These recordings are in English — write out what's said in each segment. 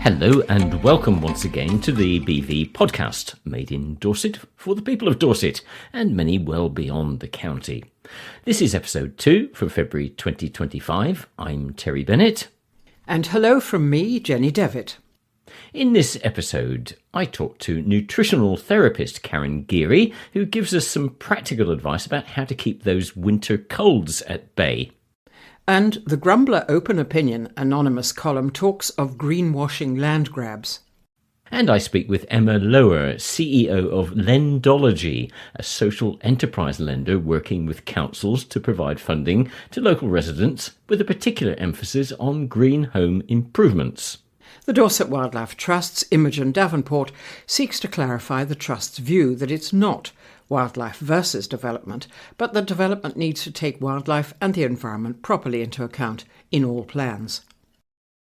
Hello and welcome once again to the BV podcast, made in Dorset for the people of Dorset and many well beyond the county. This is episode 2 for February 2025. I'm Terry Bennett. And hello from me, Jenny Devitt. In this episode, I talk to nutritional therapist Karen Geary, who gives us some practical advice about how to keep those winter colds at bay. And the Grumbler Open Opinion Anonymous column talks of greenwashing land grabs. And I speak with Emma Lower, CEO of Lendology, a social enterprise lender working with councils to provide funding to local residents with a particular emphasis on green home improvements. The Dorset Wildlife Trust's Imogen Davenport seeks to clarify the Trust's view that it's not wildlife versus development, but that development needs to take wildlife and the environment properly into account in all plans.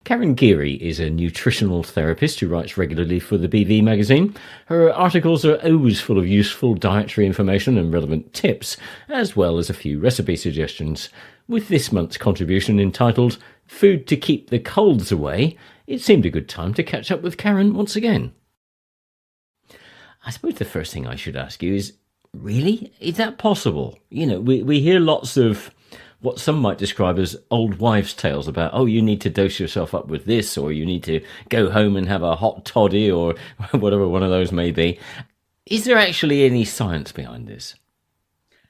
Karen Geary is a nutritional therapist who writes regularly for the BV magazine. Her articles are always full of useful dietary information and relevant tips, as well as a few recipe suggestions. With this month's contribution entitled Food to Keep the Colds Away, it seemed a good time to catch up with Karen once again. I suppose the first thing I should ask you is, really? Is that possible? You know, we hear lots of what some might describe as old wives' tales about, oh, you need to dose yourself up with this, or you need to go home and have a hot toddy, or whatever one of those may be. Is there actually any science behind this?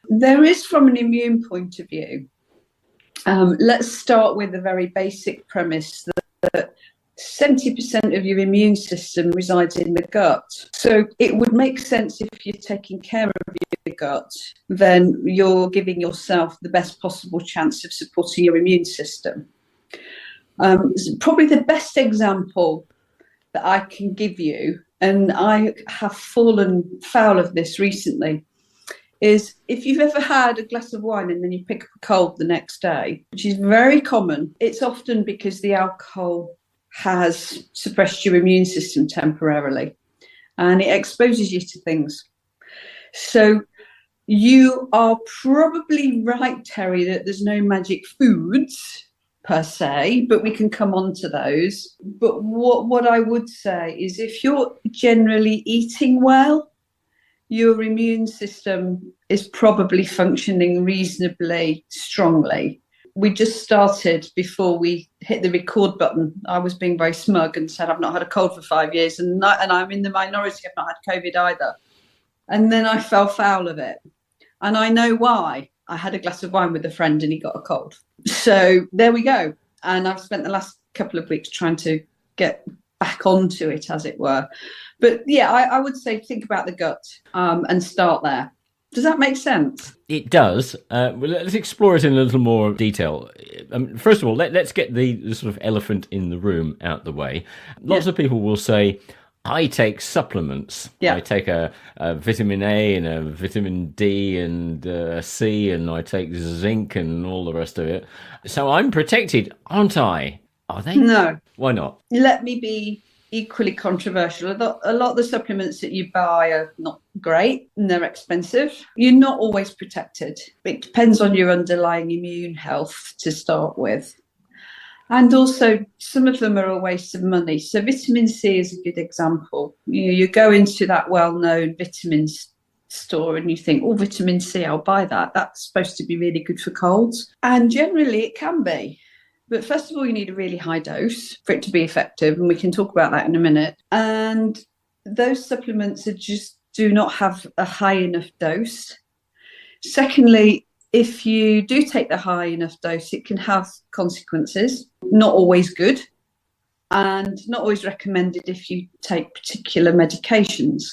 There is, from an immune point of view. Let's start with a very basic premise that 70% of your immune system resides in the gut. So it would make sense if you're taking care of your gut, then you're giving yourself the best possible chance of supporting your immune system. Probably the best example that I can give you, and I have fallen foul of this recently, is if you've ever had a glass of wine and then you pick up a cold the next day, which is very common, it's often because the alcohol has suppressed your immune system temporarily and it exposes you to things. So you are probably right, Terry, that there's no magic foods per se, but we can come on to those. But what I would say is if you're generally eating well, your immune system is probably functioning reasonably strongly. We just started before we hit the record button. I was being very smug and said, I've not had a cold for 5 years and I'm in the minority. I've not had COVID either. And then I fell foul of it. And I know why. I had a glass of wine with a friend and he got a cold. So there we go. And I've spent the last couple of weeks trying to get back onto it, as it were. But yeah, I would say think about the gut and start there. Does that make sense? It does. Well, let's explore it in a little more detail. First of all, let's get the sort of elephant in the room out the way. Lots of people will say, I take supplements. Yeah. I take a vitamin A and a vitamin D and a C, and I take zinc and all the rest of it. So I'm protected, aren't I? Are they? No. Why not? Let me be equally controversial. A lot of the supplements that you buy are not great and they're expensive. You're not always protected. It depends on your underlying immune health to start with. And also, some of them are a waste of money. So vitamin C is a good example. You go into that well-known vitamins store and you think, oh, vitamin C, I'll buy that. That's supposed to be really good for colds. And generally it can be. But first of all, you need a really high dose for it to be effective. And we can talk about that in a minute. And those supplements just do not have a high enough dose. Secondly, if you do take the high enough dose, it can have consequences, not always good, and not always recommended if you take particular medications.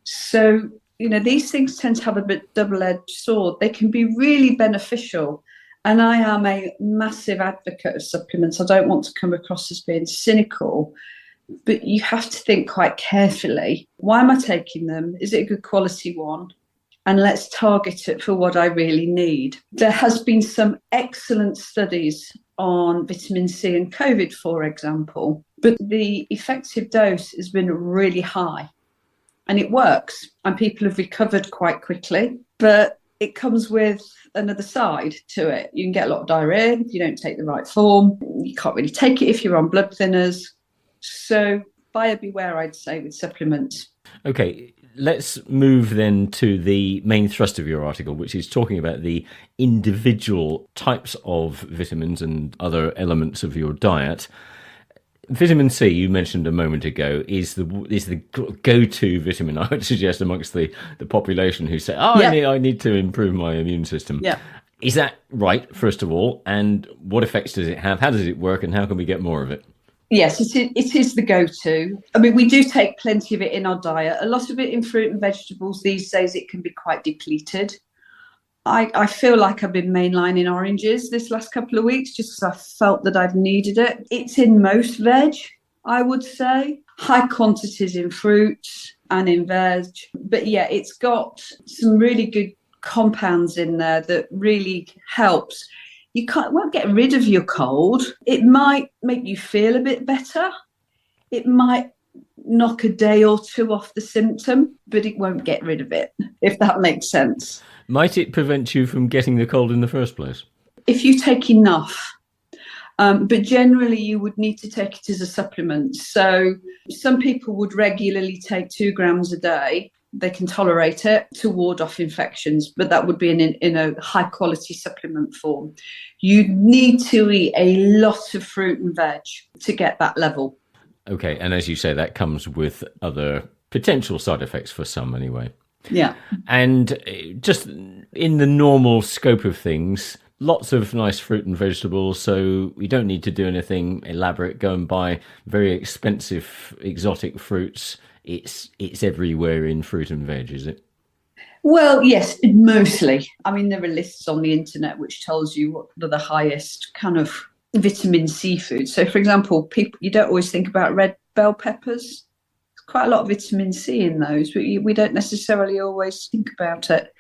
So, these things tend to have a bit double-edged sword. They can be really beneficial. And I am a massive advocate of supplements. I don't want to come across as being cynical, but you have to think quite carefully. Why am I taking them? Is it a good quality one? And let's target it for what I really need. There has been some excellent studies on vitamin C and COVID, for example, but the effective dose has been really high and it works and people have recovered quite quickly, but it comes with another side to it. You can get a lot of diarrhea if you don't take the right form. You can't really take it if you're on blood thinners. So buyer beware, I'd say, with supplements. Okay, let's move then to the main thrust of your article, which is talking about the individual types of vitamins and other elements of your diet. Vitamin C, you mentioned a moment ago, is the go-to vitamin, I would suggest, amongst the population who say, I need to improve my immune system. Yeah. Is that right, first of all? And what effects does it have? How does it work? And how can we get more of it? Yes, it is the go-to. I mean, we do take plenty of it in our diet. A lot of it in fruit and vegetables. These days, it can be quite depleted. I feel like I've been mainlining oranges this last couple of weeks just because I felt that I've needed it. It's in most veg, I would say. High quantities in fruits and in veg. But yeah, it's got some really good compounds in there that really helps. You won't get rid of your cold. It might make you feel a bit better. It might knock a day or two off the symptom, but it won't get rid of it, if that makes sense. Might it prevent you from getting the cold in the first place? If you take enough, but generally you would need to take it as a supplement. So some people would regularly take 2 grams a day. They can tolerate it to ward off infections, but that would be in a high quality supplement form. You need to eat a lot of fruit and veg to get that level. Okay, and as you say, that comes with other potential side effects for some anyway. Yeah. And just in the normal scope of things, lots of nice fruit and vegetables, so we don't need to do anything elaborate, go and buy very expensive exotic fruits. It's everywhere in fruit and veg, is it? Well, yes, mostly. I mean, there are lists on the internet which tells you what are the highest kind of vitamin C foods. So, for example, you don't always think about red bell peppers. Quite a lot of vitamin C in those, but we don't necessarily always think about it.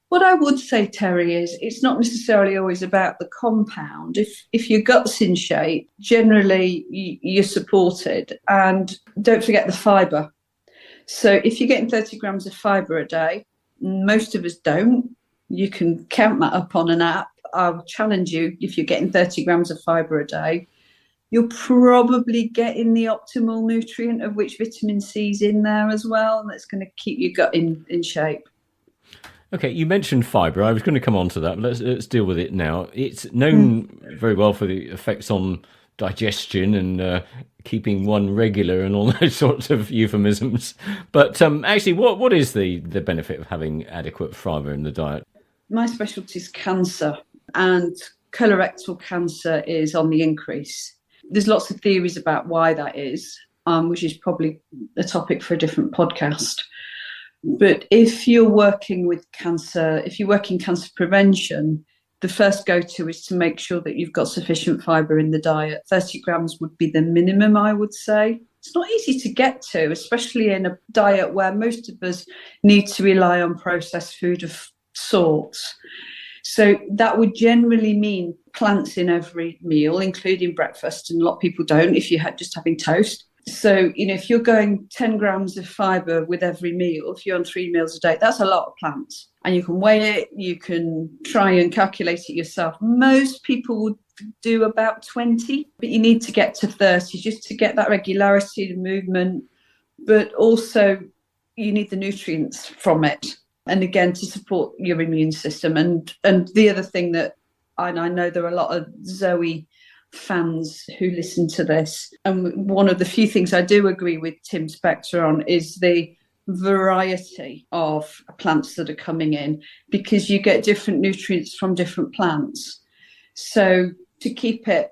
What I would say, Terry, is it's not necessarily always about the compound. If your gut's in shape, generally you're supported. And don't forget the fibre. So if you're getting 30 grams of fibre a day, most of us don't. You can count that up on an app. I'll challenge you, if you're getting 30 grams of fibre a day, you're probably getting the optimal nutrient of which vitamin C is in there as well, and that's going to keep your gut in shape. Okay, you mentioned fibre. I was going to come on to that, but let's deal with it now. It's known very well for the effects on digestion and keeping one regular and all those sorts of euphemisms. But actually, what is the benefit of having adequate fibre in the diet? My specialty is cancer, and colorectal cancer is on the increase. There's lots of theories about why that is, which is probably a topic for a different podcast. But if you're working with cancer, if you work in cancer prevention, the first go-to is to make sure that you've got sufficient fibre in the diet. 30 grams would be the minimum, I would say. It's not easy to get to, especially in a diet where most of us need to rely on processed food of sorts. So that would generally mean plants in every meal, including breakfast, and a lot of people don't if you're just having toast. So, if you're going 10 grams of fibre with every meal, if you're on 3 meals a day, that's a lot of plants. And you can weigh it, you can try and calculate it yourself. Most people would do about 20, but you need to get to 30 just to get that regularity, the movement, but also you need the nutrients from it. And again, to support your immune system. And the other thing that, and I know there are a lot of Zoe fans who listen to this, and one of the few things I do agree with Tim Spector on is the variety of plants that are coming in, because you get different nutrients from different plants. So to keep it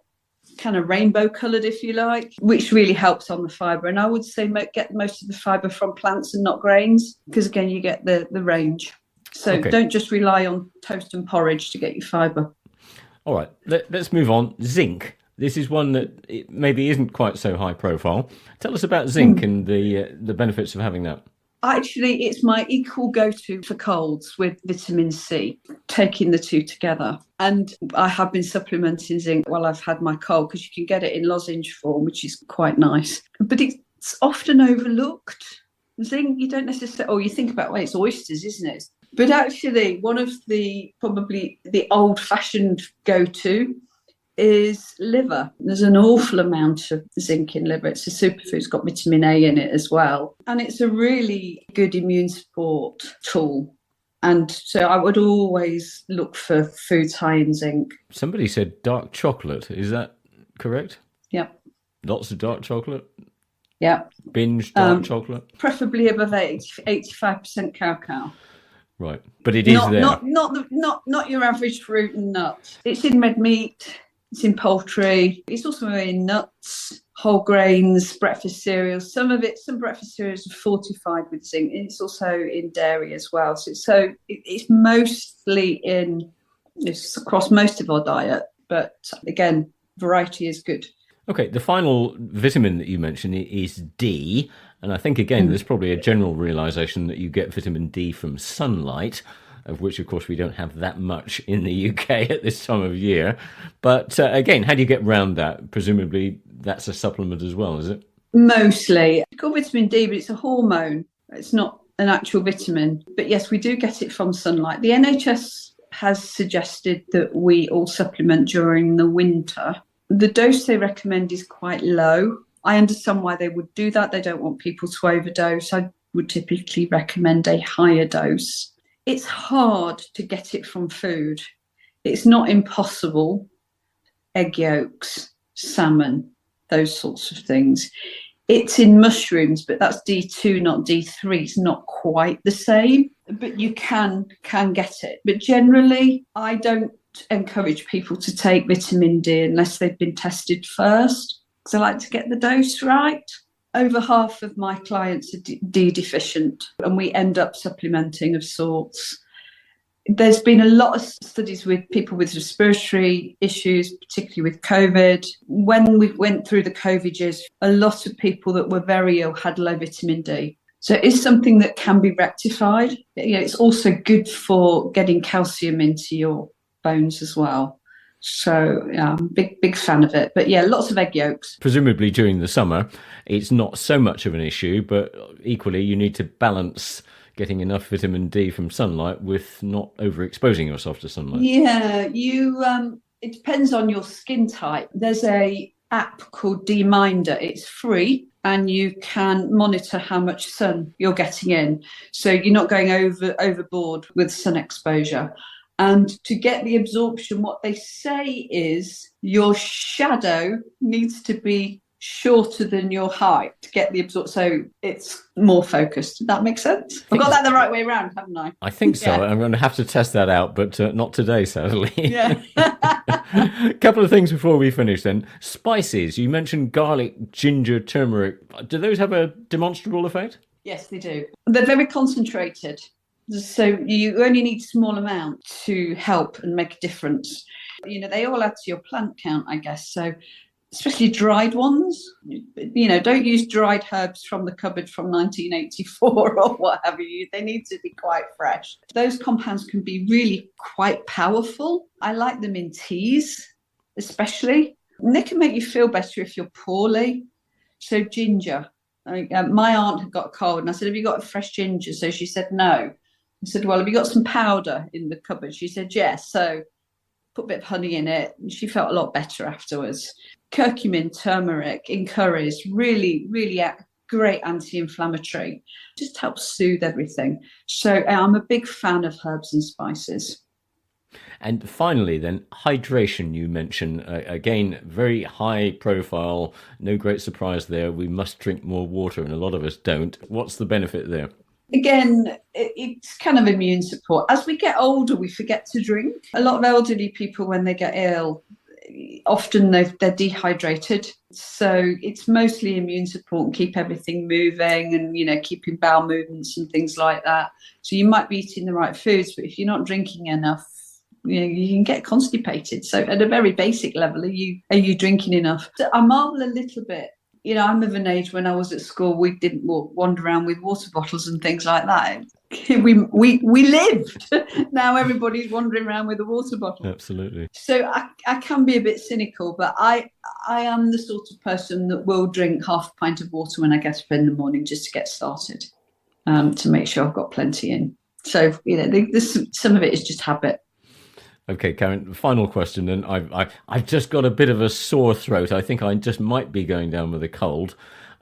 kind of rainbow coloured, if you like, which really helps on the fibre. And I would say get most of the fibre from plants and not grains, because again, you get the range. So Don't just rely on toast and porridge to get your fibre. All right, let's move on. Zinc. This is one that maybe isn't quite so high profile. Tell us about zinc and the benefits of having that. Actually, it's my equal go-to for colds with vitamin C, taking the two together. And I have been supplementing zinc while I've had my cold, because you can get it in lozenge form, which is quite nice. But it's often overlooked. Zinc, you don't necessarily, you think about, it's oysters, isn't it? But actually, one of probably the old-fashioned go-to is liver. There's an awful amount of zinc in liver. It's a superfood. It's got vitamin A in it as well. And it's a really good immune support tool. And so I would always look for foods high in zinc. Somebody said dark chocolate. Is that correct? Yeah. Lots of dark chocolate? Yeah. Binge dark chocolate? Preferably above 85% cacao. Right. But it is there. Not your average fruit and nut. It's in red meat. It's in poultry. It's also in nuts, whole grains, breakfast cereals. Some breakfast cereals are fortified with zinc. It's also in dairy as well. So it's mostly it's across most of our diet. But again, variety is good. Okay, the final vitamin that you mentioned is D. And I think, again, there's probably a general realisation that you get vitamin D from sunlight, of which, of course, we don't have that much in the UK at this time of year. But again, how do you get around that? Presumably that's a supplement as well, is it? Mostly. It's called vitamin D, but it's a hormone. It's not an actual vitamin. But yes, we do get it from sunlight. The NHS has suggested that we all supplement during the winter. The dose they recommend is quite low. I understand why they would do that. They don't want people to overdose. I would typically recommend a higher dose. It's hard to get it from food. It's not impossible. Egg yolks, salmon, those sorts of things. It's in mushrooms, but that's D2, not D3. It's not quite the same, but you can get it. But generally, I don't encourage people to take vitamin D unless they've been tested first, because I like to get the dose right. Over half of my clients are D deficient, and we end up supplementing of sorts. There's been a lot of studies with people with respiratory issues, particularly with COVID. When we went through the COVID years, a lot of people that were very ill had low vitamin D. So it is something that can be rectified. It's also good for getting calcium into your bones as well. So yeah, I'm a big fan of it. But yeah, lots of egg yolks. Presumably during the summer, it's not so much of an issue, but equally you need to balance getting enough vitamin D from sunlight with not overexposing yourself to sunlight. Yeah, it depends on your skin type. There's a app called D-Minder. It's free and you can monitor how much sun you're getting in. So you're not going overboard with sun exposure. And to get the absorption, what they say is your shadow needs to be shorter than your height to get the absorption. So it's more focused. Does that make sense? I've got that the right way around, haven't I? I think so. Yeah. I'm going to have to test that out, but not today, sadly. Yeah. A couple of things before we finish then. Spices. You mentioned garlic, ginger, turmeric. Do those have a demonstrable effect? Yes, they do. They're very concentrated. So you only need a small amount to help and make a difference. They all add to your plant count, I guess. So especially dried ones, don't use dried herbs from the cupboard from 1984 or what have you. They need to be quite fresh. Those compounds can be really quite powerful. I like them in teas, especially. And they can make you feel better if you're poorly. So ginger. My aunt had got a cold and I said, have you got a fresh ginger? So she said, no. I said, well, have you got some powder in the cupboard? She said, yes. So put a bit of honey in it. And she felt a lot better afterwards. Curcumin, turmeric in curries, really, really great anti-inflammatory. Just helps soothe everything. So I'm a big fan of herbs and spices. And finally, then, hydration you mentioned. Again, very high profile, no great surprise there. We must drink more water, and a lot of us don't. What's the benefit there? Again, it's kind of immune support. As we get older, we forget to drink. A lot of elderly people, when they get ill, often they're dehydrated. So it's mostly immune support and keep everything moving and, keeping bowel movements and things like that. So you might be eating the right foods, but if you're not drinking enough, you can get constipated. So at a very basic level, are you drinking enough? So I marvel a little bit. I'm of an age when I was at school, we didn't wander around with water bottles and things like that. We lived. Now everybody's wandering around with a water bottle. Absolutely. So I can be a bit cynical, but I am the sort of person that will drink half a pint of water when I get up in the morning just to get started, to make sure I've got plenty in. So, some of it is just habit. Okay, Karen, final question, and I've just got a bit of a sore throat. I think I just might be going down with a cold.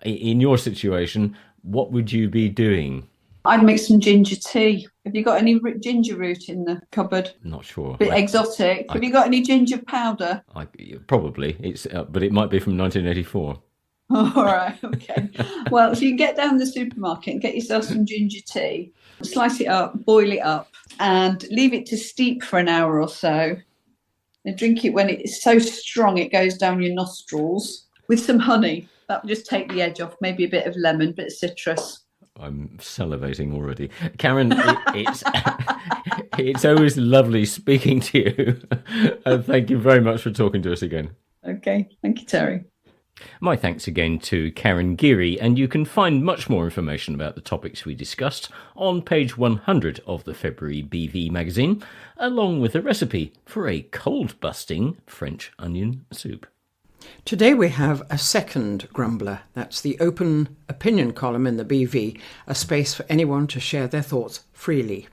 In your situation, what would you be doing? I'd make some ginger tea. Have you got any ginger root in the cupboard? Not sure. Bit exotic. Have you got any ginger powder? I probably but it might be from 1984. All right, okay. Well, if you get down the supermarket and get yourself some ginger tea, slice it up, boil it up, and leave it to steep for an hour or so. And drink it when it's so strong it goes down your nostrils with some honey. That will just take the edge off. Maybe a bit of lemon, bit of citrus. I'm salivating already. Karen, it's always lovely speaking to you. And thank you very much for talking to us again. Okay, thank you, Terry. My thanks again to Karen Geary, and you can find much more information about the topics we discussed on page 100 of the February BV magazine, along with a recipe for a cold-busting French onion soup. Today we have a second grumbler. That's the open opinion column in the BV, a space for anyone to share their thoughts freely.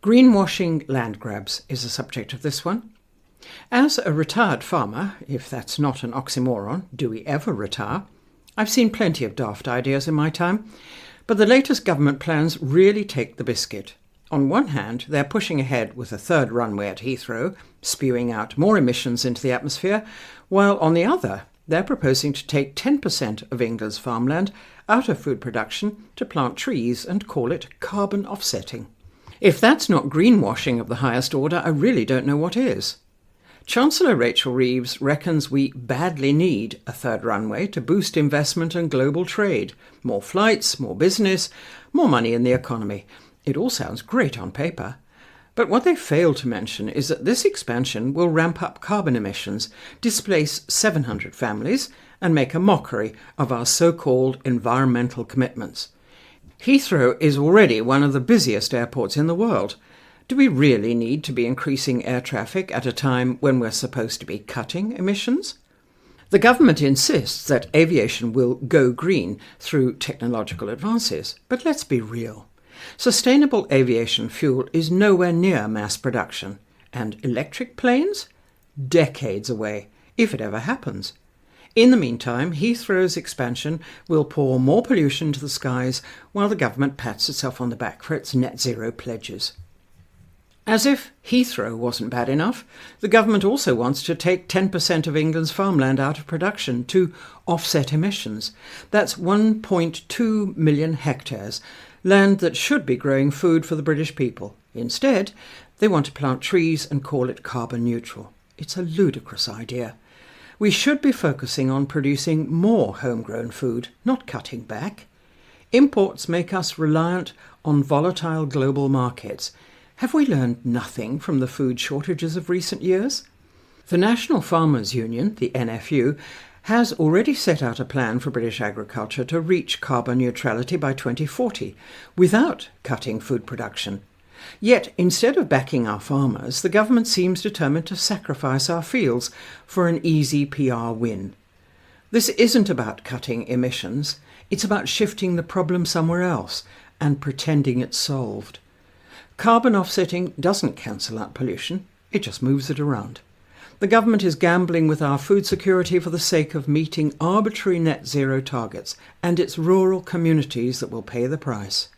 Greenwashing land grabs is the subject of this one. As a retired farmer, if that's not an oxymoron, do we ever retire? I've seen plenty of daft ideas in my time, but the latest government plans really take the biscuit. On one hand, they're pushing ahead with a third runway at Heathrow, spewing out more emissions into the atmosphere, while on the other, they're proposing to take 10% of England's farmland out of food production to plant trees and call it carbon offsetting. If that's not greenwashing of the highest order, I really don't know what is. Chancellor Rachel Reeves reckons we badly need a third runway to boost investment and global trade. More flights, more business, more money in the economy. It all sounds great on paper. But what they fail to mention is that this expansion will ramp up carbon emissions, displace 700 families, and make a mockery of our so-called environmental commitments. Heathrow is already one of the busiest airports in the world. Do we really need to be increasing air traffic at a time when we're supposed to be cutting emissions? The government insists that aviation will go green through technological advances, but let's be real. Sustainable aviation fuel is nowhere near mass production, and electric planes? Decades away, if it ever happens. In the meantime, Heathrow's expansion will pour more pollution into the skies while the government pats itself on the back for its net zero pledges. As if Heathrow wasn't bad enough, the government also wants to take 10% of England's farmland out of production to offset emissions. That's 1.2 million hectares, land that should be growing food for the British people. Instead, they want to plant trees and call it carbon neutral. It's a ludicrous idea. We should be focusing on producing more homegrown food, not cutting back. Imports make us reliant on volatile global markets. Have we learned nothing from the food shortages of recent years? The National Farmers Union, the NFU, has already set out a plan for British agriculture to reach carbon neutrality by 2040 without cutting food production. Yet, instead of backing our farmers, the government seems determined to sacrifice our fields for an easy PR win. This isn't about cutting emissions, it's about shifting the problem somewhere else and pretending it's solved. Carbon offsetting doesn't cancel out pollution, it just moves it around. The government is gambling with our food security for the sake of meeting arbitrary net zero targets, and it's rural communities that will pay the price.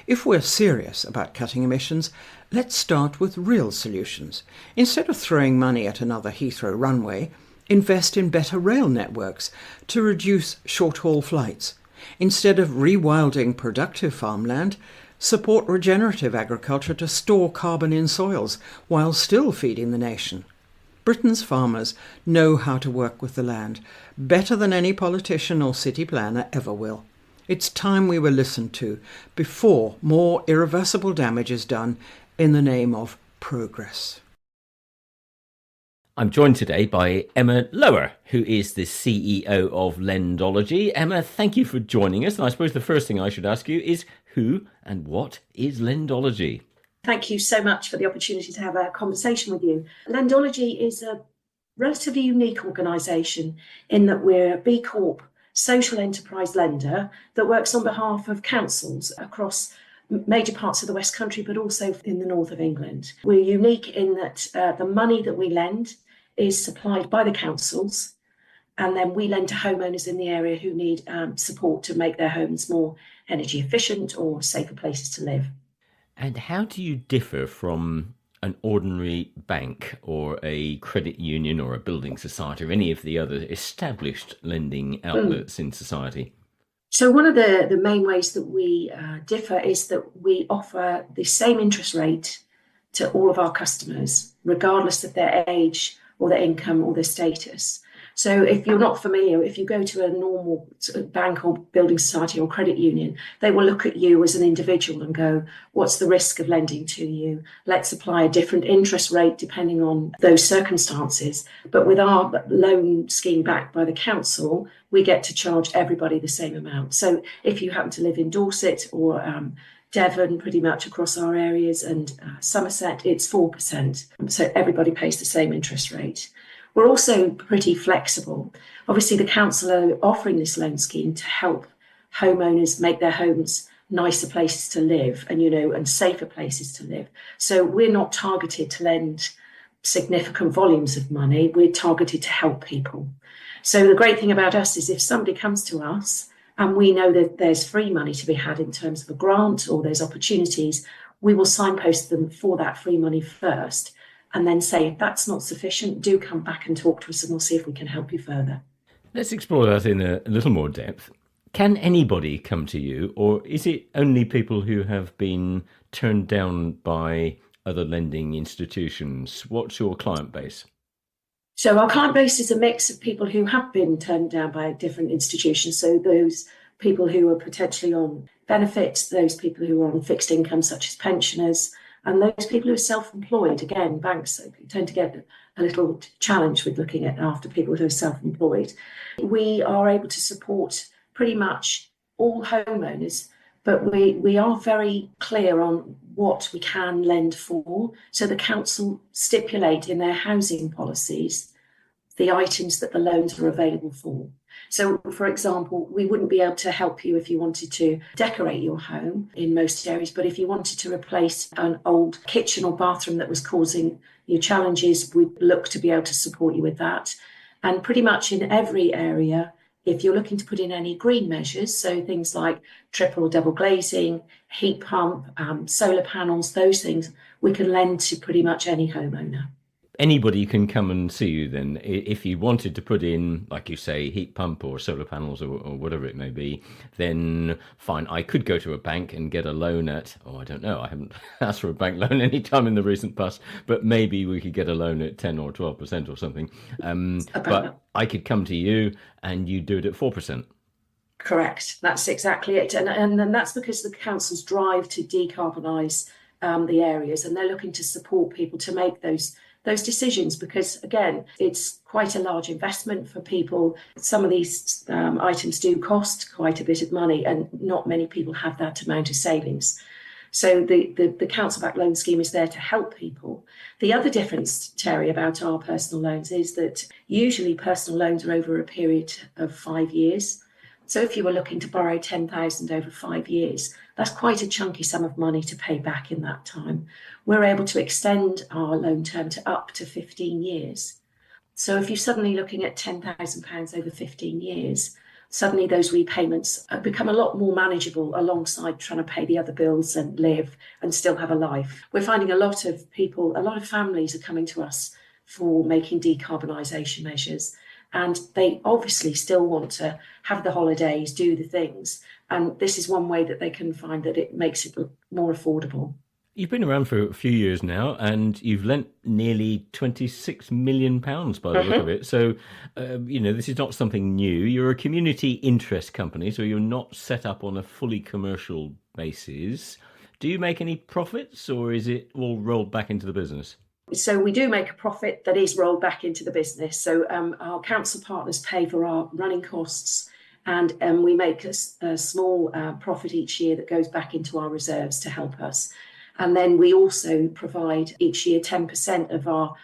If we're serious about cutting emissions, let's start with real solutions. Instead of throwing money at another Heathrow runway, invest in better rail networks to reduce short-haul flights. Instead of rewilding productive farmland, support regenerative agriculture to store carbon in soils while still feeding the nation. Britain's farmers know how to work with the land, better than any politician or city planner ever will. It's time we were listened to before more irreversible damage is done in the name of progress. I'm joined today by Emma Lower, who is the CEO of Lendology. Emma, thank you for joining us. And I suppose the first thing I should ask you is who and what is Lendology? Thank you so much for the opportunity to have a conversation with you. Lendology is a relatively unique organisation in that we're a B Corp social enterprise lender that works on behalf of councils across major parts of the West Country, but also in the north of England. We're unique in that the money that we lend is supplied by the councils, and then we lend to homeowners in the area who need support to make their homes more energy efficient or safer places to live. And how do you differ from an ordinary bank or a credit union or a building society or any of the other established lending outlets in society? So one of the main ways that we differ is that we offer the same interest rate to all of our customers, regardless of their age or their income or their status. So if you're not familiar, if you go to a normal bank or building society or credit union, they will look at you as an individual and go, what's the risk of lending to you? Let's apply a different interest rate depending on those circumstances. But with our loan scheme backed by the council, we get to charge everybody the same amount. So if you happen to live in Dorset or Devon, pretty much across our areas, and Somerset, it's 4%. So everybody pays the same interest rate. We're also pretty flexible. Obviously, the council are offering this loan scheme to help homeowners make their homes nicer places to live and safer places to live. So we're not targeted to lend significant volumes of money. We're targeted to help people. So the great thing about us is if somebody comes to us and we know that there's free money to be had in terms of a grant or there's opportunities, we will signpost them for that free money first. And then say, if that's not sufficient, do come back and talk to us and we'll see if we can help you further. Let's explore that in a little more depth. Can anybody come to you, or is it only people who have been turned down by other lending institutions? What's your client base? So our client base is a mix of people who have been turned down by different institutions. So those people who are potentially on benefits, those people who are on fixed income, such as pensioners, and those people who are self-employed. Again, banks tend to get a little challenge with looking at after people who are self-employed. We are able to support pretty much all homeowners, but we are very clear on what we can lend for. So the council stipulate in their housing policies the items that the loans are available for. So, for example, we wouldn't be able to help you if you wanted to decorate your home in most areas, but if you wanted to replace an old kitchen or bathroom that was causing you challenges, we'd look to be able to support you with that. And pretty much in every area, if you're looking to put in any green measures, so things like triple or double glazing, heat pump, solar panels, those things, we can lend to pretty much any homeowner. Anybody can come and see you then. If you wanted to put in, like you say, heat pump or solar panels or whatever it may be, then fine, I could go to a bank and get a loan at, I don't know, I haven't asked for a bank loan any time in the recent past, but maybe we could get a loan at 10 or 12% or something. But I could come to you and you do it at 4%. Correct. That's exactly it. And that's because the councils drive to decarbonise the areas, and they're looking to support people to make those decisions, because again, it's quite a large investment for people. Some of these items do cost quite a bit of money, and not many people have that amount of savings. So the council-backed loan scheme is there to help people. The other difference, Terry, about our personal loans is that usually personal loans are over a period of 5 years. So if you were looking to borrow 10,000 over 5 years, that's quite a chunky sum of money to pay back in that time. We're able to extend our loan term to up to 15 years. So if you're suddenly looking at £10,000 over 15 years, suddenly those repayments become a lot more manageable alongside trying to pay the other bills and live and still have a life. We're finding a lot of people, a lot of families are coming to us for making decarbonisation measures. And they obviously still want to have the holidays, do the things. And this is one way that they can find that it makes it more affordable. You've been around for a few years now, and you've lent nearly £26 million by the look of it. So, this is not something new. You're a community interest company, so you're not set up on a fully commercial basis. Do you make any profits, or is it all rolled back into the business? So we do make a profit that is rolled back into the business. So our council partners pay for our running costs, and we make a small profit each year that goes back into our reserves to help us. And then we also provide each year 10% of our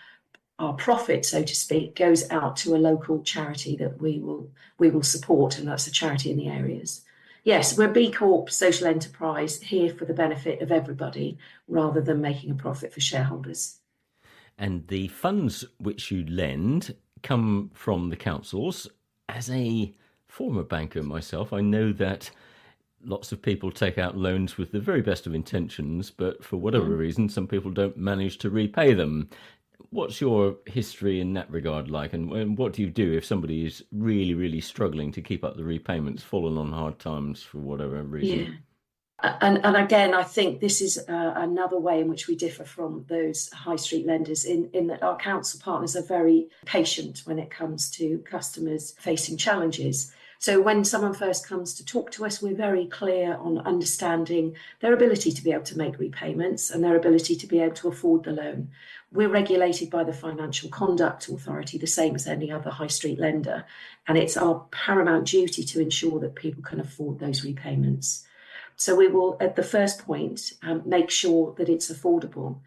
profit, so to speak, goes out to a local charity that we will support, and that's a charity in the areas. Yes, we're B Corp social enterprise here for the benefit of everybody rather than making a profit for shareholders. And the funds which you lend come from the councils. As a former banker myself, I know that lots of people take out loans with the very best of intentions, but for whatever reason, some people don't manage to repay them. What's your history in that regard like, and what do you do if somebody is really, really struggling to keep up the repayments, fallen on hard times for whatever reason? Yeah. And again, I think this is another way in which we differ from those high street lenders in that our council partners are very patient when it comes to customers facing challenges. So when someone first comes to talk to us, we're very clear on understanding their ability to be able to make repayments and their ability to be able to afford the loan. We're regulated by the Financial Conduct Authority, the same as any other high street lender, and it's our paramount duty to ensure that people can afford those repayments. So we will, at the first point, make sure that it's affordable.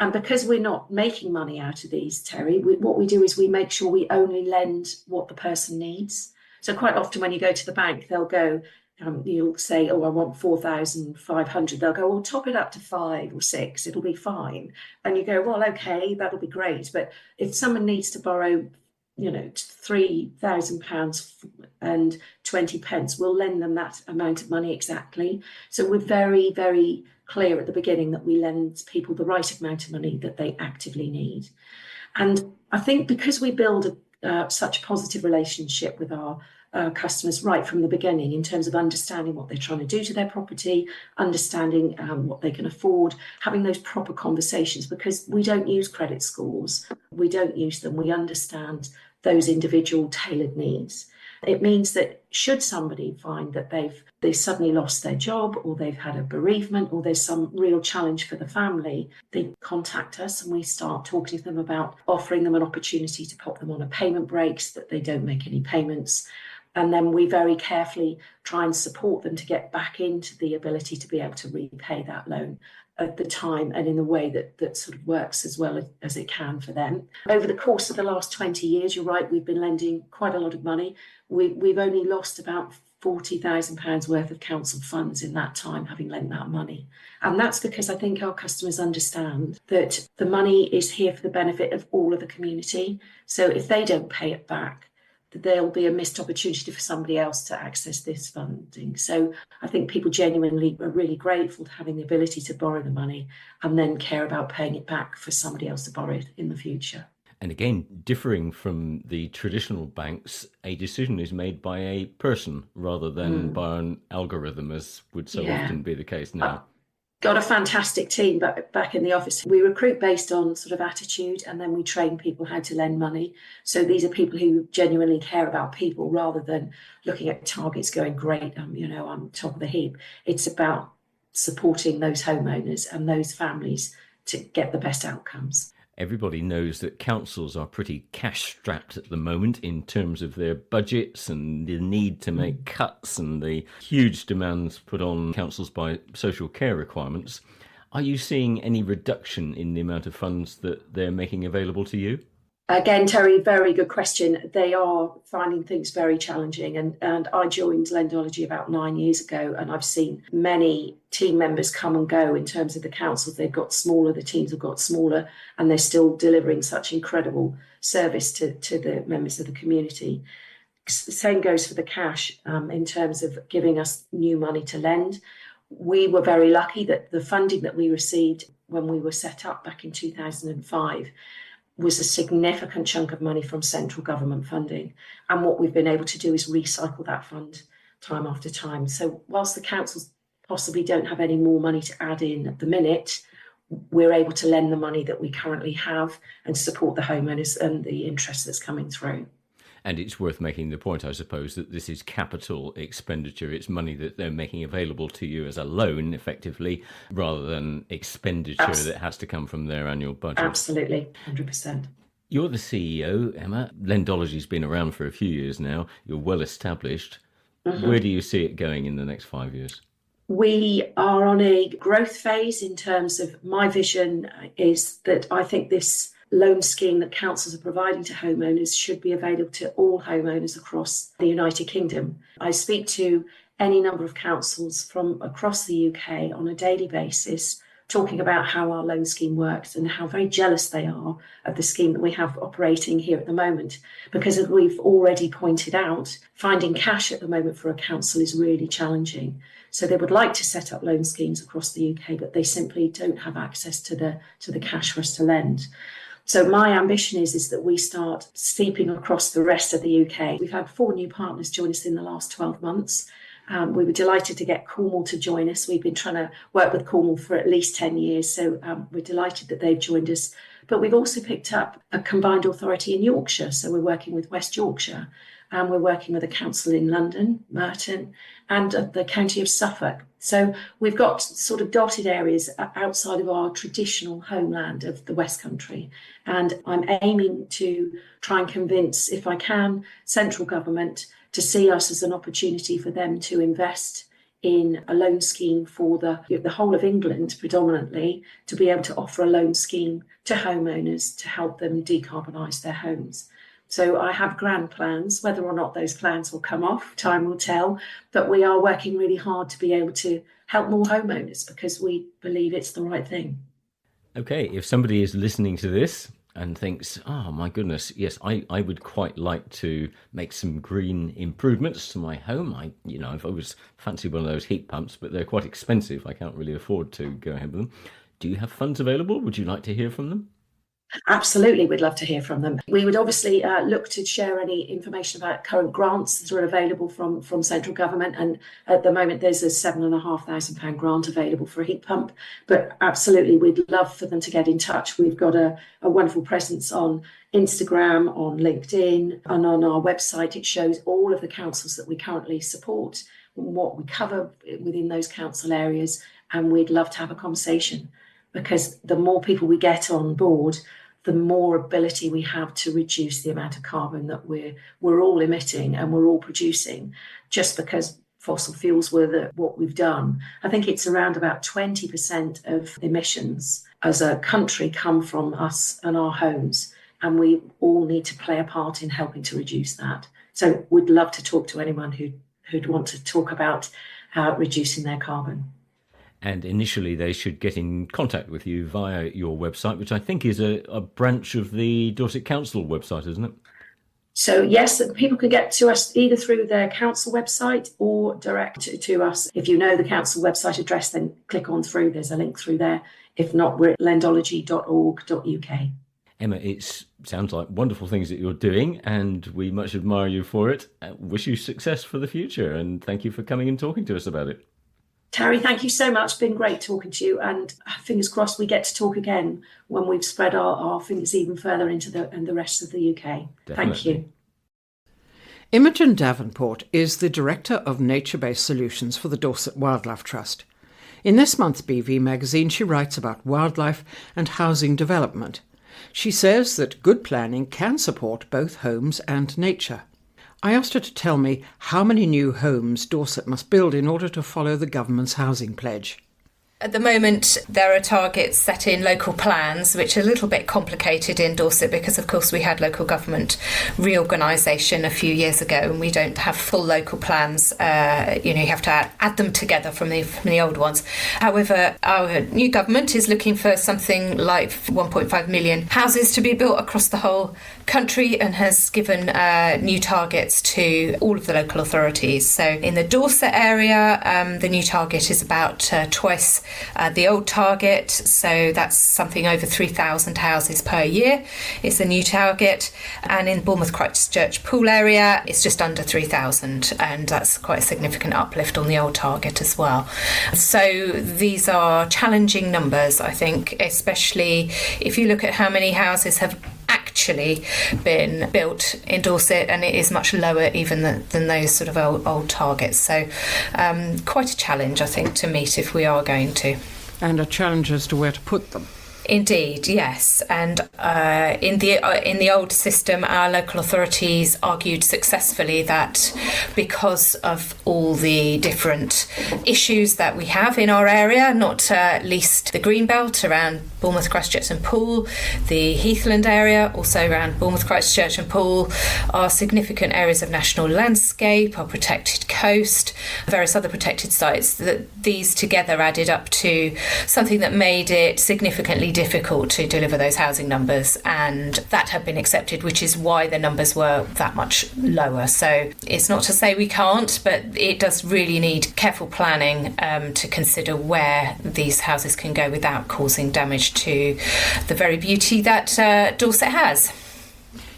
And because we're not making money out of these, Terry, what we do is we make sure we only lend what the person needs. So quite often when you go to the bank, they'll go, you'll say, oh, I want 4,500. They'll go, well, top it up to 5 or 6, it'll be fine. And you go, well, okay, that'll be great. But if someone needs to borrow, £3,000 and 20 pence, we'll lend them that amount of money exactly. So we're very, very clear at the beginning that we lend people the right amount of money that they actively need. And I think because we build such a positive relationship with our customers right from the beginning in terms of understanding what they're trying to do to their property, understanding what they can afford, having those proper conversations, because we don't use credit scores, we don't use them, we understand those individual tailored needs. It means that should somebody find that they've suddenly lost their job, or they've had a bereavement, or there's some real challenge for the family, they contact us and we start talking to them about offering them an opportunity to pop them on a payment break so that they don't make any payments. And then we very carefully try and support them to get back into the ability to be able to repay that loan at the time and in the way that sort of works as well as it can for them. Over the course of the last 20 years, you're right, we've been lending quite a lot of money. We've only lost about £40,000 worth of council funds in that time, having lent that money. And that's because I think our customers understand that the money is here for the benefit of all of the community. So if they don't pay it back, there'll be a missed opportunity for somebody else to access this funding. So I think people genuinely are really grateful to having the ability to borrow the money and then care about paying it back for somebody else to borrow it in the future. And again, differing from the traditional banks, a decision is made by a person rather than by an algorithm, as would so often be the case now. Got a fantastic team back in the office. We recruit based on sort of attitude, and then we train people how to lend money. So these are people who genuinely care about people rather than looking at targets going, great, I'm top of the heap. It's about supporting those homeowners and those families to get the best outcomes. Everybody knows that councils are pretty cash-strapped at the moment in terms of their budgets and the need to make cuts and the huge demands put on councils by social care requirements. Are you seeing any reduction in the amount of funds that they're making available to you? Again, Terry, very good question. They are finding things very challenging. And I joined Lendology about 9 years ago, and I've seen many team members come and go in terms of the councils. They've got smaller, the teams have got smaller, and they're still delivering such incredible service to the members of the community. The same goes for the cash in terms of giving us new money to lend. We were very lucky that the funding that we received when we were set up back in 2005 was a significant chunk of money from central government funding. And what we've been able to do is recycle that fund time after time. So whilst the councils possibly don't have any more money to add in at the minute, we're able to lend the money that we currently have and support the homeowners and the interest that's coming through. And it's worth making the point, I suppose, that this is capital expenditure. It's money that they're making available to you as a loan, effectively, rather than expenditure that has to come from their annual budget. Absolutely, 100%. You're the CEO, Emma. Lendology's been around for a few years now. You're well established. Where do you see it going in the next 5 years? We are on a growth phase in terms of my vision is that I think this loan scheme that councils are providing to homeowners should be available to all homeowners across the United Kingdom. I speak to any number of councils from across the UK on a daily basis talking about how our loan scheme works and how very jealous they are of the scheme that we have operating here at the moment. Because as we've already pointed out, finding cash at the moment for a council is really challenging. So they would like to set up loan schemes across the UK, but they simply don't have access to the cash for us to lend. So my ambition is that we start seeping across the rest of the UK. We've had 4 new partners join us in the last 12 months. We were delighted to get Cornwall to join us. We've been trying to work with Cornwall for at least 10 years, so we're delighted that they've joined us. But we've also picked up a combined authority in Yorkshire, so we're working with West Yorkshire, and we're working with a council in London, Merton, and the county of Suffolk. So we've got sort of dotted areas outside of our traditional homeland of the West Country. And I'm aiming to try and convince, if I can, central government to see us as an opportunity for them to invest in a loan scheme for the whole of England predominantly, to be able to offer a loan scheme to homeowners to help them decarbonise their homes. So I have grand plans. Whether or not those plans will come off, time will tell, but we are working really hard to be able to help more homeowners because we believe it's the right thing. Okay, if somebody is listening to this and thinks, oh my goodness, yes, I would quite like to make some green improvements to my home. I've always fancied one of those heat pumps, but they're quite expensive. I can't really afford to go ahead with them. Do you have funds available? Would you like to hear from them? Absolutely, we'd love to hear from them. We would obviously look to share any information about current grants that are available from central government. And at the moment, there's a £7,500 grant available for a heat pump. But absolutely, we'd love for them to get in touch. We've got a wonderful presence on Instagram, on LinkedIn, and on our website. It shows all of the councils that we currently support, what we cover within those council areas. And we'd love to have a conversation, because the more people we get on board, the more ability we have to reduce the amount of carbon that we're all emitting and we're all producing, just because fossil fuels were what we've done. I think it's around about 20% of emissions as a country come from us and our homes, and we all need to play a part in helping to reduce that. So we'd love to talk to anyone who'd want to talk about reducing their carbon. And initially, they should get in contact with you via your website, which I think is a branch of the Dorset Council website, isn't it? So yes, people can get to us either through their council website or direct to us. If you know the council website address, then click on through. There's a link through there. If not, we're at lendology.org.uk. Emma, it sounds like wonderful things that you're doing, and we much admire you for it. Wish you success for the future, and thank you for coming and talking to us about it. Terry, thank you so much. It's been great talking to you, and fingers crossed we get to talk again when we've spread our fingers even further into the rest of the UK. Definitely. Thank you. Imogen Davenport is the Director of Nature-Based Solutions for the Dorset Wildlife Trust. In this month's BV magazine, she writes about wildlife and housing development. She says that good planning can support both homes and nature. I asked her to tell me how many new homes Dorset must build in order to follow the government's housing pledge. At the moment, there are targets set in local plans, which are a little bit complicated in Dorset because, of course, we had local government reorganisation a few years ago and we don't have full local plans. You have to add them together from the old ones. However, our new government is looking for something like 1.5 million houses to be built across the whole country and has given new targets to all of the local authorities. So in the Dorset area, the new target is about twice the old target, so that's something over 3,000 houses per year is the new target, and in Bournemouth Christchurch Pool area it's just under 3,000, and that's quite a significant uplift on the old target as well. So these are challenging numbers, I think, especially if you look at how many houses have actually been built in Dorset, and it is much lower even than those sort of old targets. So quite a challenge, I think, to meet if we are going to. And a challenge as to where to put them. Indeed, yes. And in the old system, our local authorities argued successfully that because of all the different issues that we have in our area, not least the Greenbelt around Bournemouth, Christchurch and Poole, the Heathland area, also around Bournemouth, Christchurch and Poole, are significant areas of national landscape, our protected coast, various other protected sites, that these together added up to something that made it significantly difficult to deliver those housing numbers, and that had been accepted, which is why the numbers were that much lower. So it's not to say we can't, but it does really need careful planning to consider where these houses can go without causing damage to the very beauty that Dorset has.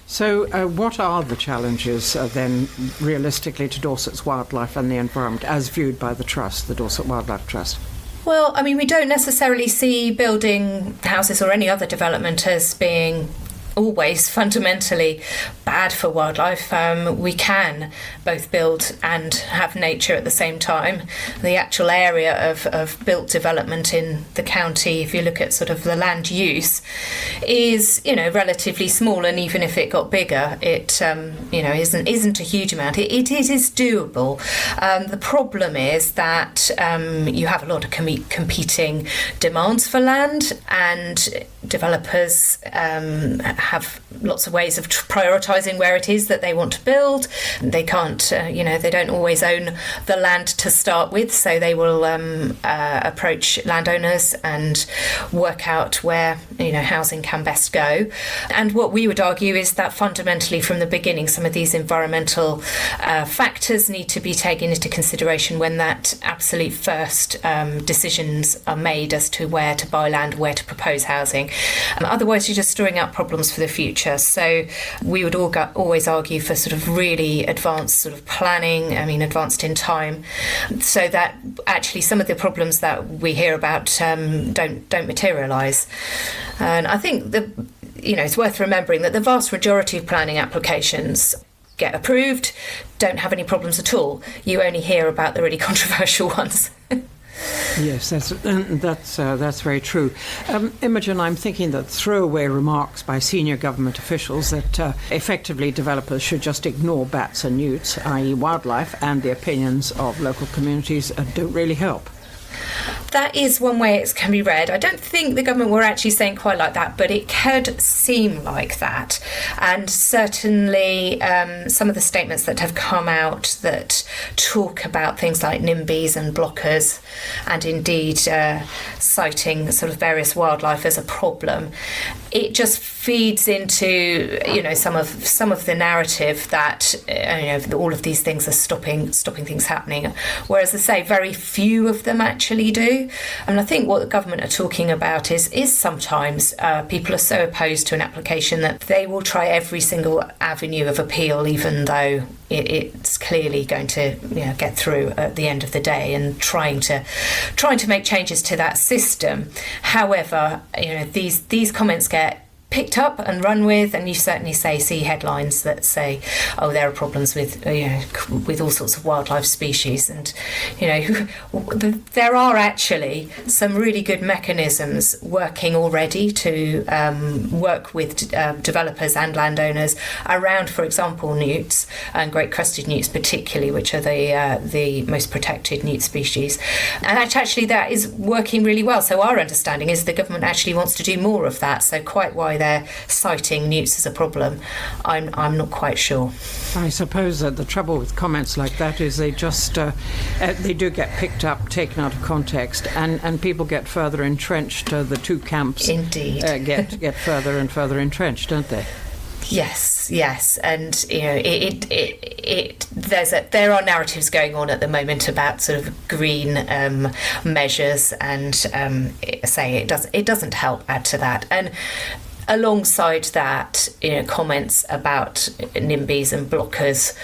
So what are the challenges then realistically to Dorset's wildlife and the environment as viewed by the Trust, the Dorset Wildlife Trust? Well, I mean, we don't necessarily see building houses or any other development as being always fundamentally bad for wildlife. We can both build and have nature at the same time. The actual area of built development in the county, if you look at sort of the land use, is, relatively small, and even if it got bigger, it isn't a huge amount. It is doable. The problem is that you have a lot of competing demands for land, and developers have lots of ways of prioritising where it is that they want to build. They can't, they don't always own the land to start with, so they will approach landowners and work out where, housing can best go. And what we would argue is that fundamentally from the beginning, some of these environmental factors need to be taken into consideration when that absolute first decisions are made as to where to buy land, where to propose housing. Otherwise, you're just storing up problems for the future. So we would always argue for sort of really advanced sort of planning, advanced in time, so that actually some of the problems that we hear about don't materialise. And I think it's worth remembering that the vast majority of planning applications get approved, don't have any problems at all. You only hear about the really controversial ones. Yes, that's very true. Imogen, I'm thinking that throwaway remarks by senior government officials that effectively developers should just ignore bats and newts, i.e. wildlife, and the opinions of local communities don't really help. That is one way it can be read. I don't think the government were actually saying quite like that, but it could seem like that. And certainly some of the statements that have come out that talk about things like NIMBYs and blockers, and indeed citing sort of various wildlife as a problem, it just feeds into some of the narrative that all of these things are stopping things happening, whereas I say very few of them actually do. And I think what the government are talking about is sometimes people are so opposed to an application that they will try every single avenue of appeal, even though it's clearly going to get through at the end of the day, and trying to make changes to that system. However, these comments get picked up and run with, and you certainly see headlines that say, oh, there are problems with all sorts of wildlife species, and there are actually some really good mechanisms working already to work with developers and landowners around, for example, newts and great crested newts particularly, which are the most protected newt species, and actually that is working really well. So our understanding is the government actually wants to do more of that. So quite why they're citing newts as a problem, I'm not quite sure. I suppose that the trouble with comments like that is they just they do get picked up, taken out of context, and people get further entrenched. The two camps indeed get further and further entrenched, don't they? Yes, and there are narratives going on at the moment about sort of green measures, and it doesn't help add to that. And alongside that, comments about NIMBYs and blockers,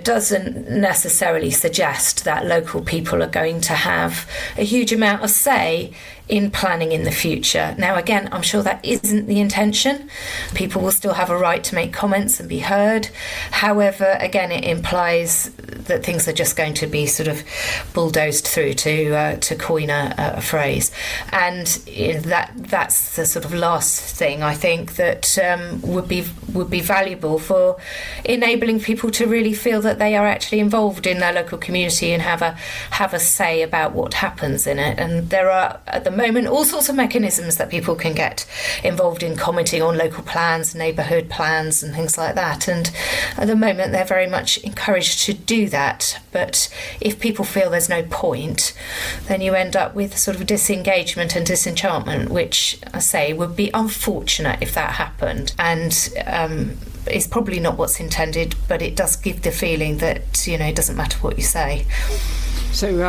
doesn't necessarily suggest that local people are going to have a huge amount of say in planning in the future. Now, again, I'm sure that isn't the intention. People will still have a right to make comments and be heard. However, again, it implies that things are just going to be sort of bulldozed through, to coin a phrase. And that's the sort of last thing I think that would be valuable for enabling people to really feel that they are actually involved in their local community and have a say about what happens in it. And there are, at the moment, all sorts of mechanisms that people can get involved in commenting on local plans, neighbourhood plans and things like that. And at the moment, they're very much encouraged to do that. But if people feel there's no point, then you end up with sort of disengagement and disenchantment, which I say would be unfortunate if that happened. And is probably not what's intended, but it does give the feeling that, it doesn't matter what you say. So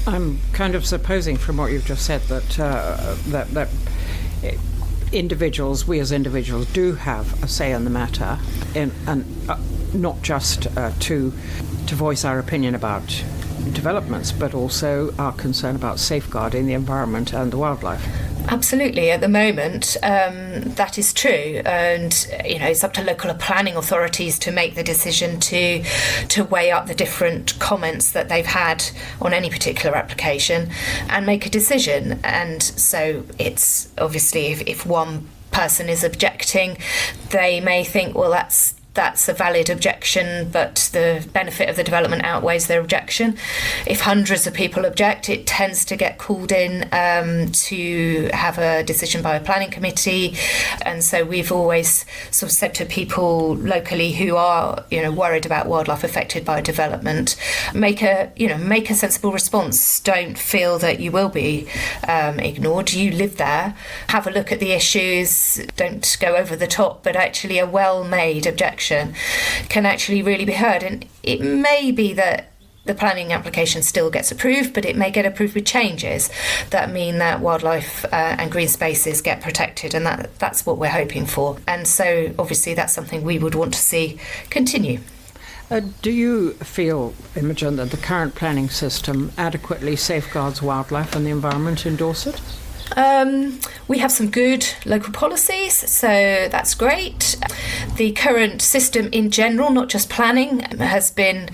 I'm kind of supposing from what you've just said that individuals, we as individuals, do have a say in the matter, and not just to voice our opinion about developments, but also our concern about safeguarding the environment and the wildlife. Absolutely. At the moment, that is true, and it's up to local planning authorities to make the decision to weigh up the different comments that they've had on any particular application and make a decision. And so it's obviously if one person is objecting, they may think, well, that's a valid objection, but the benefit of the development outweighs their objection. If hundreds of people object, it tends to get called in to have a decision by a planning committee. And so we've always sort of said to people locally who are, worried about wildlife affected by development, make a sensible response. Don't feel that you will be ignored. You live there. Have a look at the issues. Don't go over the top, but actually a well-made objection can actually really be heard. And it may be that the planning application still gets approved, but it may get approved with changes that mean that wildlife and green spaces get protected, and that's what we're hoping for. And so obviously that's something we would want to see continue. Do you feel, Imogen, that the current planning system adequately safeguards wildlife and the environment in Dorset? We have some good local policies, so that's great. The current system in general, not just planning, has been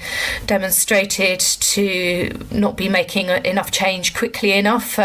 demonstrated to not be making enough change quickly enough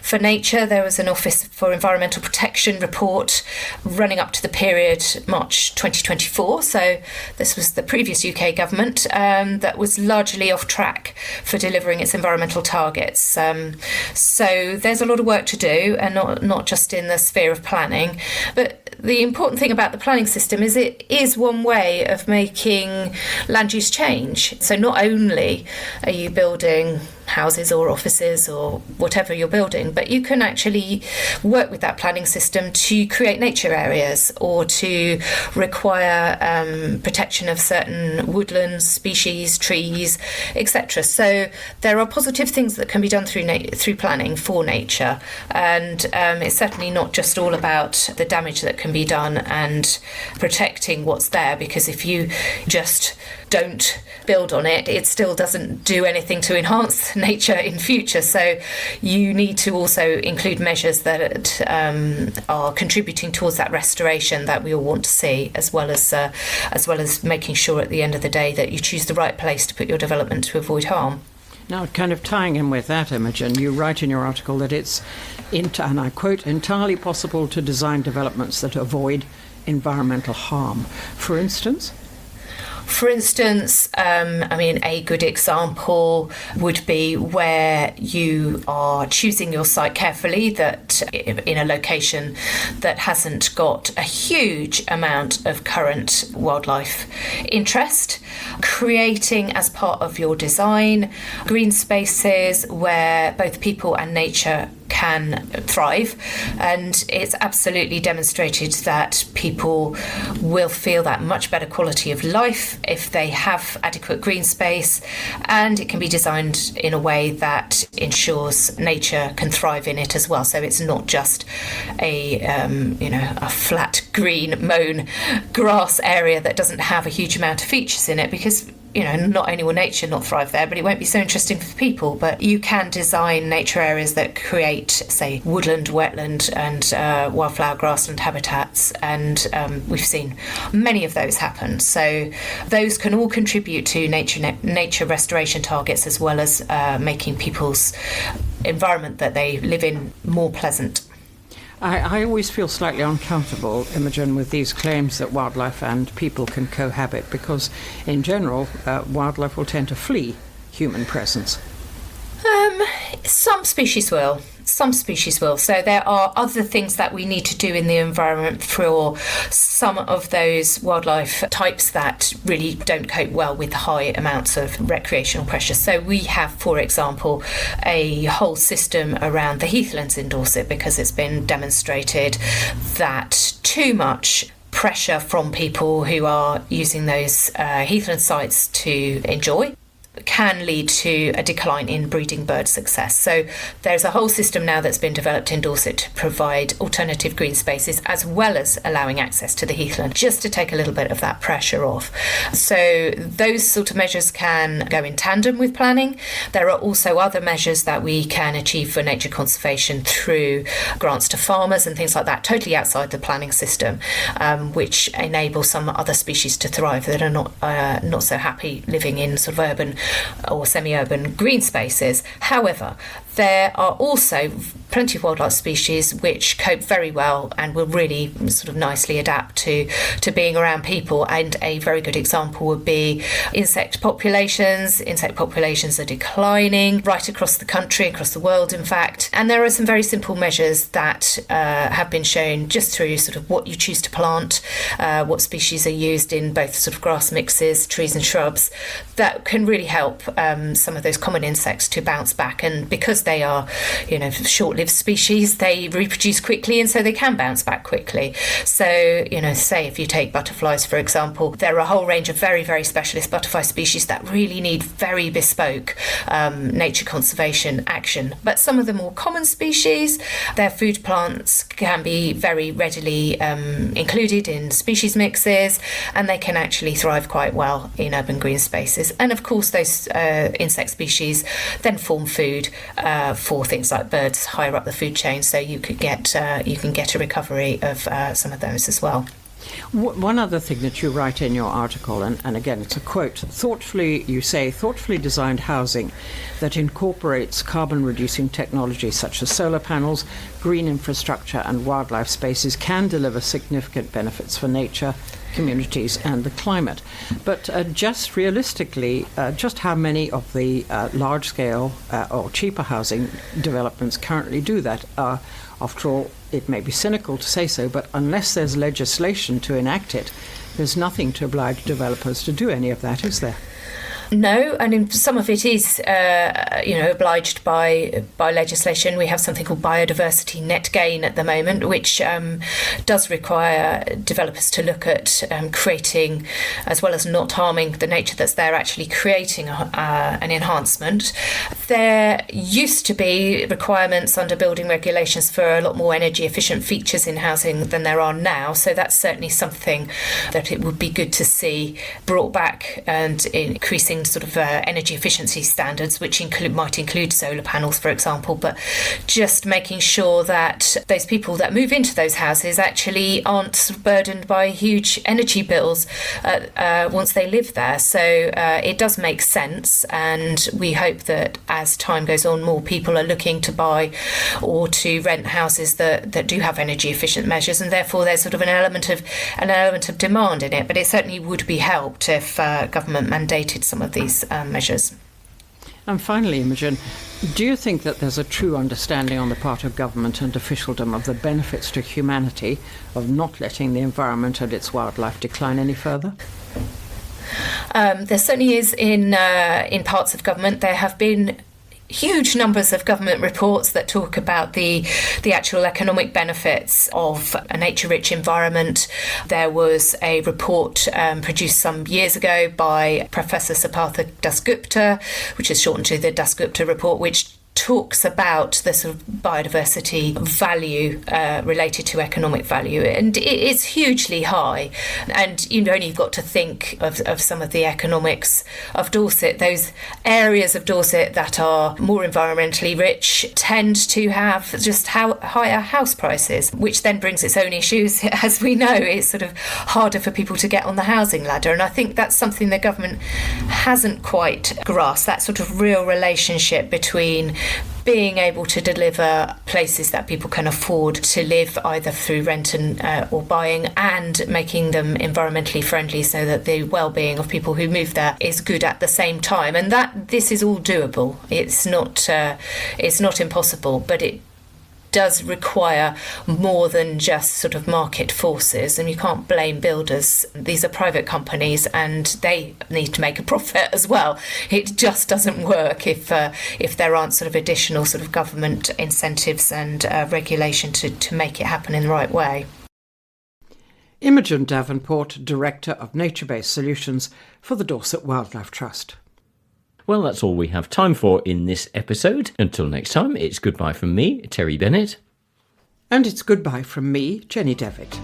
for nature. There was an Office for Environmental Protection report running up to the period March 2024, so this was the previous UK government, that was largely off track for delivering its environmental targets. So there's a lot of work to do, and not just in the sphere of planning. But the important thing about the planning system is it is one way of making land use change. So not only are you building houses or offices or whatever you're building, but you can actually work with that planning system to create nature areas or to require protection of certain woodlands, species, trees, etc. So there are positive things that can be done through planning for nature, and it's certainly not just all about the damage that can be done and protecting what's there, because if you just don't build on it, it still doesn't do anything to enhance nature in future. So you need to also include measures that are contributing towards that restoration that we all want to see, as well as making sure at the end of the day that you choose the right place to put your development to avoid harm. Now, kind of tying in with that, Imogen, you write in your article that it's, and I quote, entirely possible to design developments that avoid environmental harm. For instance? For instance, a good example would be where you are choosing your site carefully, that in a location that hasn't got a huge amount of current wildlife interest, creating as part of your design green spaces where both people and nature can thrive. And it's absolutely demonstrated that people will feel that much better quality of life if they have adequate green space, and it can be designed in a way that ensures nature can thrive in it as well. So it's not just a flat green mown grass area that doesn't have a huge amount of features in it, because not only will nature not thrive there, but it won't be so interesting for people. But you can design nature areas that create, say, woodland, wetland and wildflower grassland habitats, and we've seen many of those happen. So those can all contribute to nature restoration targets, as well as making people's environment that they live in more pleasant. I always feel slightly uncomfortable, Imogen, with these claims that wildlife and people can cohabit, because in general, wildlife will tend to flee human presence. Some species will. So there are other things that we need to do in the environment for some of those wildlife types that really don't cope well with high amounts of recreational pressure. So we have, for example, a whole system around the heathlands in Dorset, because it's been demonstrated that too much pressure from people who are using those heathland sites to enjoy can lead to a decline in breeding bird success. So there's a whole system now that's been developed in Dorset to provide alternative green spaces, as well as allowing access to the heathland, just to take a little bit of that pressure off. So those sort of measures can go in tandem with planning. There are also other measures that we can achieve for nature conservation through grants to farmers and things like that, totally outside the planning system, which enable some other species to thrive that are not so happy living in sort of urban or semi-urban green spaces. However, there are also plenty of wildlife species which cope very well and will really sort of nicely adapt to being around people. And a very good example would be insect populations. Insect populations are declining right across the country, across the world, in fact. And there are some very simple measures that have been shown just through sort of what you choose to plant, what species are used in both sort of grass mixes, trees and shrubs, that can really help some of those common insects to bounce back. And because they are, short-lived species, they reproduce quickly, and so they can bounce back quickly. So, say if you take butterflies, for example, there are a whole range of very, very specialist butterfly species that really need very bespoke nature conservation action. But some of the more common species, their food plants can be very readily included in species mixes, and they can actually thrive quite well in urban green spaces. And of course, those insect species then form food for things like birds higher up the food chain, so you can get a recovery of some of those as well. One other thing that you write in your article, and again it's a quote, thoughtfully designed housing that incorporates carbon-reducing technology such as solar panels, green infrastructure and wildlife spaces can deliver significant benefits for nature, communities and the climate. But just realistically, just how many of the large-scale or cheaper housing developments currently do that? After all, it may be cynical to say so, but unless there's legislation to enact it, there's nothing to oblige developers to do any of that, is there? No, and some of it is, obliged by legislation. We have something called biodiversity net gain at the moment, which does require developers to look at creating, as well as not harming the nature that's there, actually creating an enhancement. There used to be requirements under building regulations for a lot more energy efficient features in housing than there are now. So that's certainly something that it would be good to see brought back, and increasing sort of energy efficiency standards, which might include solar panels, for example, but just making sure that those people that move into those houses actually aren't sort of burdened by huge energy bills once they live there. So it does make sense, and we hope that as time goes on, more people are looking to buy or to rent houses that do have energy efficient measures, and therefore there's sort of an element of demand in it. But it certainly would be helped if government mandated some of these measures. And finally, Imogen, do you think that there's a true understanding on the part of government and officialdom of the benefits to humanity of not letting the environment and its wildlife decline any further? There certainly is in parts of government. There have been huge numbers of government reports that talk about the actual economic benefits of a nature-rich environment. There was a report produced some years ago by Professor Sapatha Dasgupta, which is shortened to the Dasgupta report, which talks about the sort of biodiversity value related to economic value, and it is hugely high. And you've got to think of some of the economics of Dorset. Those areas of Dorset that are more environmentally rich tend to have just higher house prices, which then brings its own issues. As we know, it's sort of harder for people to get on the housing ladder, and I think that's something the government hasn't quite grasped, that sort of real relationship between being able to deliver places that people can afford to live, either through rent or buying, and making them environmentally friendly so that the well-being of people who move there is good at the same time. And that this is all doable. It's not impossible, but it does require more than just sort of market forces, and you can't blame builders. These are private companies and they need to make a profit as well. It just doesn't work if there aren't sort of additional sort of government incentives and regulation to make it happen in the right way. Imogen Davenport, Director of Nature-Based Solutions for the Dorset Wildlife Trust. Well, that's all we have time for in this episode. Until next time, it's goodbye from me, Terry Bennett. And it's goodbye from me, Jenny Devitt.